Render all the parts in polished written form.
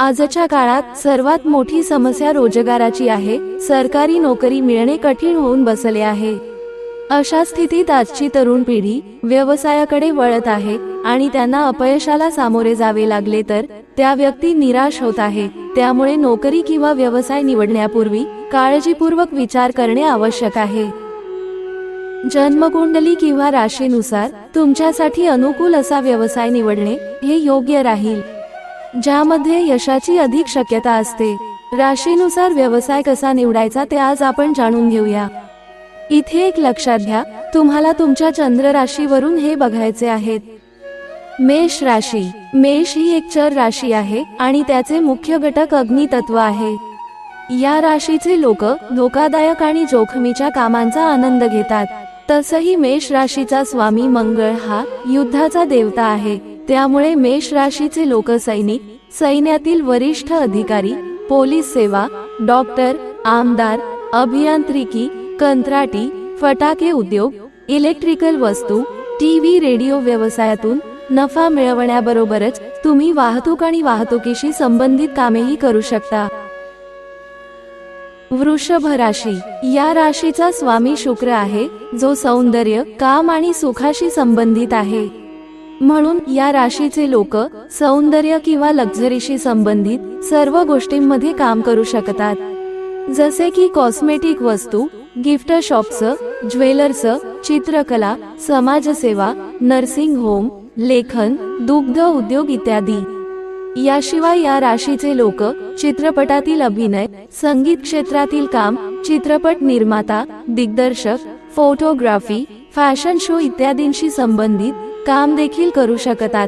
आजच्या काळात सर्वात मोठी समस्या रोजगाराची आहे। सरकारी नोकरी मिळणे कठीण होऊन बसले आहे। अशा स्थितीत आजची तरुण पिढी व्यवसायाकडे वळत आहे आणि त्यांना अपयशाला सामोरे जावे लागले तर त्या व्यक्ती निराश होत आहे। त्यामुळे नोकरी किंवा व्यवसाय निवडण्यापूर्वी काळजीपूर्वक विचार करणे आवश्यक आहे। जन्मकुंडली किंवा राशीनुसार तुमच्यासाठी अनुकूल असा व्यवसाय निवडणे हे योग्य राहील, ज्यामध्ये यशाची अधिक शक्यता असते। राशीनुसार व्यवसाय कसा निवडायचा ते आज आपण जाणून घेऊया। इथे एक लक्षात घ्या, तुम्हाला तुमच्या चंद्र राशीवरून हे बघायचे आहेत। मेष राशी। मेष ही एक चर राशी आहे आणि त्याचे मुख्य घटक अग्नी तत्व आहे। या राशीचे लोक धोकादायक आणि जोखमीच्या कामांचा आनंद घेतात। तसही मेष राशीचा स्वामी मंगळ हा युद्धाचा देवता आहे। त्यामुळे मेष राशीचे लोक सैनिक, सैन्यातील वरिष्ठ अधिकारी, पोलीस सेवा, डॉक्टर, आमदार, अभियांत्रिकी, कंत्राटी, फटाके उद्योग, इलेक्ट्रिकल वस्तू, टीव्ही रेडिओ व्यवसायातून नफा मिळवण्याबरोबरच तुम्ही वाहतूक आणि वाहतुकीशी संबंधित कामेही करू शकता। वृषभ राशी। या राशीचा स्वामी शुक्र आहे, जो सौंदर्य, काम आणि सुखाशी संबंधित आहे। म्हणून या राशीचे लोक सौंदर्य किंवा लक्झरीशी संबंधित सर्व गोष्टींमध्ये काम करू शकतात, जसे की कॉस्मेटिक वस्तू, गिफ्ट शॉप्स, ज्वेलर्स, चित्रकला, समाजसेवा, नर्सिंग होम, लेखन, दुग्ध उद्योग इत्यादी। याशिवाय या राशीचे लोक चित्रपटातील अभिनय, संगीत क्षेत्रातील काम, चित्रपट निर्माता, दिग्दर्शक, फोटोग्राफी, फॅशन शो इत्यादींशी संबंधित काम देखील करू शकतात।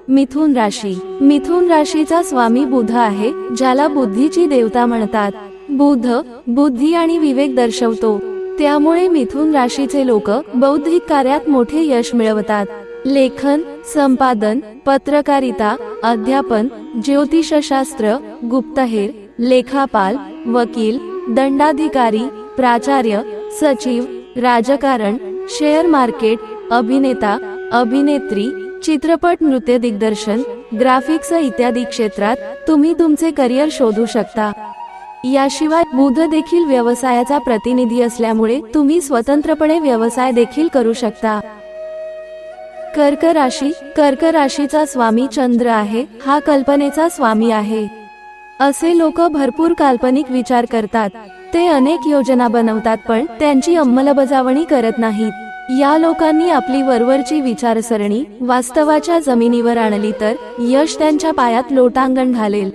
मिथुन राशी। मिथुन राशीचा स्वामी बुध आहे, ज्याला बुद्धीची देवता म्हणतात। बुध बुद्धी आणि विवेक दर्शवतो, त्यामुळे मिथुन राशीचे लोक बौद्धिक कार्यात मोठे यश मिळवतात। लेखन, संपादन, पत्रकारिता, अध्यापन, ज्योतिषशास्त्र, गुप्तहेर, लेखापाल, वकील, दंडाधिकारी, प्राचार्य, सचिव, राजकारण, शेअर मार्केट, अभिनेता, अभिनेत्री, चित्रपट, नृत्य दिग्दर्शन, ग्राफिक्स इत्यादी क्षेत्रात तुम्ही तुमचे करिअर शोधू शकता। याशिवाय बुध देखील व्यवसायाचा प्रतिनिधी असल्यामुळे तुम्ही स्वतंत्रपणे व्यवसाय देखील करू शकता। कर्क राशी। कर्क राशीचा स्वामी चंद्र आहे, हा कल्पनेचा स्वामी आहे। असे लोक भरपूर काल्पनिक विचार करतात, ते अनेक योजना बनवतात पण त्यांची अंमलबजावणी करत नाहीत। या लोकांनी आपली वरवरची विचारसरणी वास्तवाच्या जमिनीवर आणली तर यश त्यांच्या पायात लोटांगण घालेल।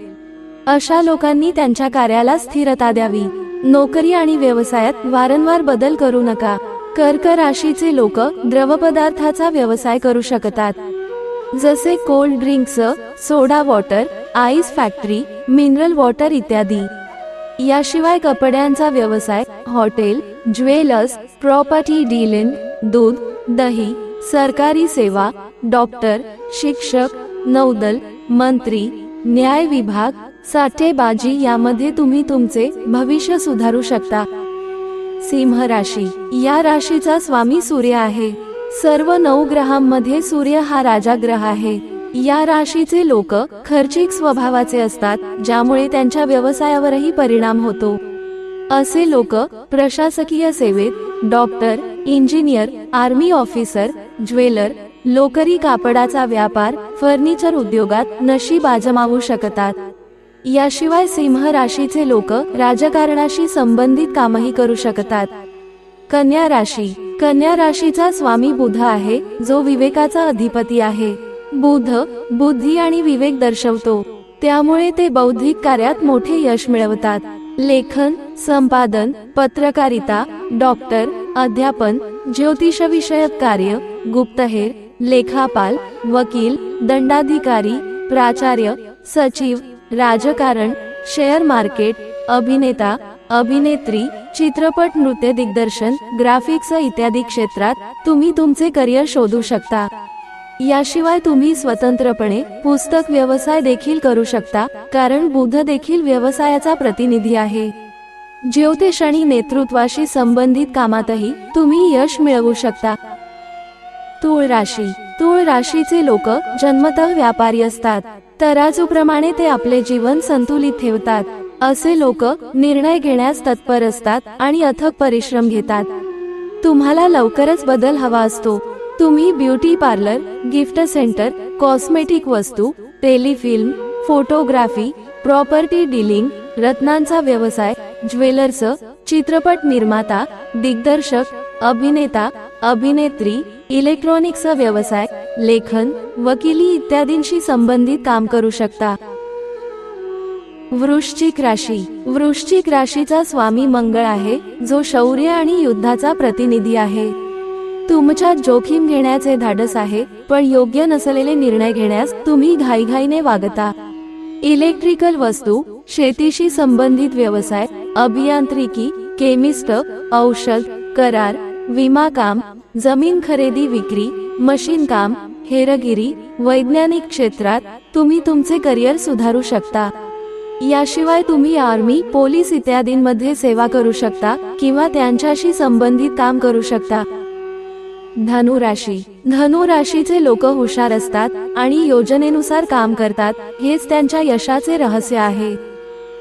अशा लोकांनी त्यांच्या कार्याला स्थिरता द्यावी। नोकरी आणि व्यवसायात वारंवार बदल करू नका। कर्क राशीचे लोक द्रवपदार्थाचा व्यवसाय करू शकतात, जसे cold drinks, soda water, ice factory, mineral water इत्यादी। याशिवाय कपड्यांचा व्यवसाय, हॉटेल, ज्वेलर्स, प्रॉपर्टी डीलिंग, दूध, दही, सरकारी सेवा, डॉक्टर, शिक्षक, नौदल, मंत्री, न्याय विभाग, साठेबाजी यामध्ये तुम्ही तुमचे भविष्य सुधारू शकता। सिंह राशी। या राशीचा स्वामी सूर्य आहे। सर्व 9 ग्रहांमध्ये सूर्य हा राजा ग्रह आहे। या राशीचे लोक खर्चिक स्वभावाचे असतात, ज्यामुळे त्यांच्या व्यवसायावरही परिणाम होतो। असे लोक प्रशासकीय सेवेत, doctor, engineer, army officer, jeweller, लोकरी, कापडाचा व्यापार, फर्निचर उद्योगात नशीब आजमावू शकतात। याशिवाय सिंह राशीचे लोक राजकारणाशी संबंधित कामही करू शकतात। कन्या राशी। कन्या राशीचा स्वामी बुध आहे, जो विवेकाचा अधिपती आहे। बुध बुद्धी आणि विवेक दर्शवतो, त्यामुळे ते बौद्धिक कार्यात मोठे यश मिळवतात। लेखन, संपादन, पत्रकारिता, डॉक्टर, अध्यापन, ज्योतिषविषयक कार्य, गुप्तहेर, लेखापाल, वकील, दंडाधिकारी, प्राचार्य, सचिव, राजकारण, शेअर मार्केट, अभिनेता, अभिनेत्री, चित्रपट, नृत्य दिग्दर्शन, ग्राफिक्स इत्यादी क्षेत्रात तुम्ही तुमचे करिअर शोधू शकता। याशिवाय तुम्ही स्वतंत्रपणे पुस्तक व्यवसाय देखील करू शकता, कारण बुध देखील व्यवसायाचा प्रतिनिधी आहे। ज्योतिष आणि नेतृत्वाशी संबंधित कामातही तुम्ही यश मिळवू शकता। तुळ राशी। तूळ राशीचे लोक जन्मतः व्यापारी असतात. तराजूप्रमाणे ते आपले जीवन संतुलित ठेवतात. असे लोक निर्णय घेण्यास तत्पर असतात आणि अथक परिश्रम घेतात. तुम्हाला लवकरच बदल हवा असतो. तुम्ही beauty parlour, gift centre, cosmetic वस्तू, टेलिफिल्म, फोटोग्राफी, प्रॉपर्टी डीलिंग, रत्नांचा व्यवसाय, ज्वेलर्स, चित्रपट निर्माता, दिग्दर्शक, अभिनेता, अभिनेत्री, इलेक्ट्रॉनिक्स व्यवसाय, लेखन, वकिली इत्यादींशी संबंधित काम करू शकता. वृश्चिक राशी. वृश्चिक राशीचा स्वामी मंगळ आहे, जो शौर्य आणि युद्धाचा प्रतिनिधी आहे. तुमच्यात जोखीम घेण्याचे धाडस आहे, पण योग्य नसलेले निर्णय घेण्यास तुम्ही घाईघाईने वागता. इलेक्ट्रिकल वस्तू, शेतीशी संबंधित व्यवसाय, अभियांत्रिकी, केमिस्ट, औषध, करार, विमा काम, जमीन खरेदी विक्री, मशीन काम, हेरगिरी, वैज्ञानिक क्षेत्रात तुम्ही तुमचे करिअर सुधारू शकता. याशिवाय तुम्ही आर्मी, पोलीस इत्यादींमध्ये सेवा करू शकता किंवा त्यांच्याशी संबंधित काम करू शकता. धनुराशी. धनुराशीचे लोक हुशार असतात आणि योजनेनुसार काम करतात. हेच त्यांच्या यशाचे रहस्य आहे.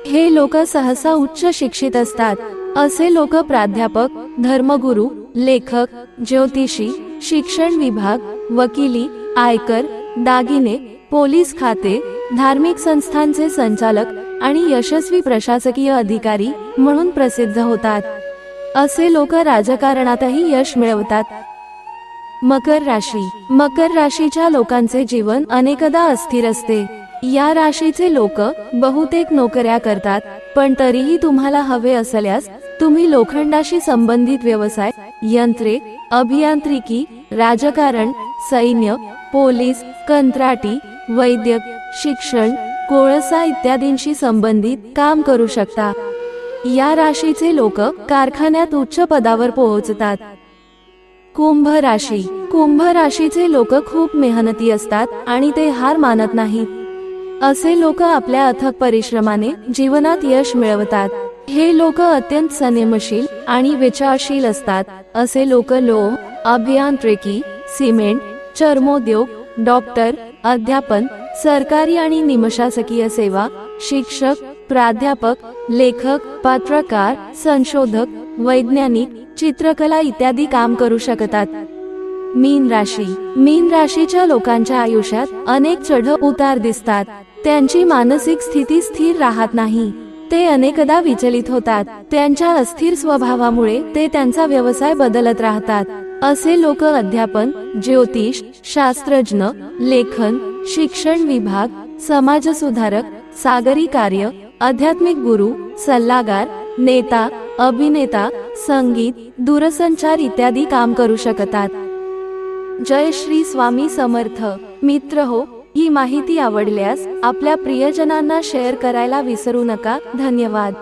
हे लोक सहसा उच्च शिक्षित असतात. असे लोक प्राध्यापक, धर्मगुरू, लेखक, ज्योतिषी, शिक्षण विभाग, वकिली, आयकर, दागिने, पोलीस खाते, धार्मिक संस्थांचे संचालक आणि यशस्वी प्रशासकीय अधिकारी म्हणून प्रसिद्ध होतात. असे लोक राजकारणातही यश मिळवतात. मकर राशी. मकर राशीच्या लोकांचे जीवन अनेकदा अस्थिर असते. या राशीचे लोक बहुतेक नोकऱ्या करतात, पण तरीही तुम्हाला हवे असल्यास तुम्ही लोखंडाशी संबंधित व्यवसाय, यंत्रे, अभियांत्रिकी, राजकारण, सैन्य, पोलीस, कंत्राटी, वैद्यक, शिक्षण, कोळसा इत्यादींशी संबंधित काम करू शकता. या राशीचे लोक कारखान्यात उच्च पदावर पोहोचतात. कुंभ राशी. कुंभ राशीचे लोक खूप मेहनती असतात आणि ते हार मानत नाहीत. असे लोक आपल्या अथक परिश्रमाने जीवनात यश मिळवतात. हे लोक अत्यंत संयमशील आणि विचारशील असतात. असे लोक लोह, अभियांत्रिकी, सिमेंट, चर्मोद्योग, डॉक्टर, अध्यापन, सरकारी आणि निमशासकीय सेवा, शिक्षक, प्राध्यापक, लेखक, पत्रकार, संशोधक, वैज्ञानिक, चित्रकला इत्यादी काम करू शकतात. मीन राशी. मीन राशीच्या लोकांच्या आयुष्यात अनेक चढ उतार दिसतात. त्यांची मानसिक स्थिती स्थिर राहत नाही. ते अनेकदा विचलित होतात. त्यांच्या अस्थिर स्वभावामुळे ते त्यांचा व्यवसाय बदलत राहतात. असे लोक अध्यापन, ज्योतिष, शास्त्रज्ञ, लेखन, शिक्षण विभाग, समाजसुधारक, सागरी कार्य, आध्यात्मिक गुरु, सल्लागार, नेता, अभिनेता, संगीत, दूरसंचार इत्यादी काम करू शकतात. जय श्री स्वामी समर्थ. मित्र हो, ही माहिती आवडल्यास आपल्या प्रियजनांना शेअर करायला विसरू नका. धन्यवाद.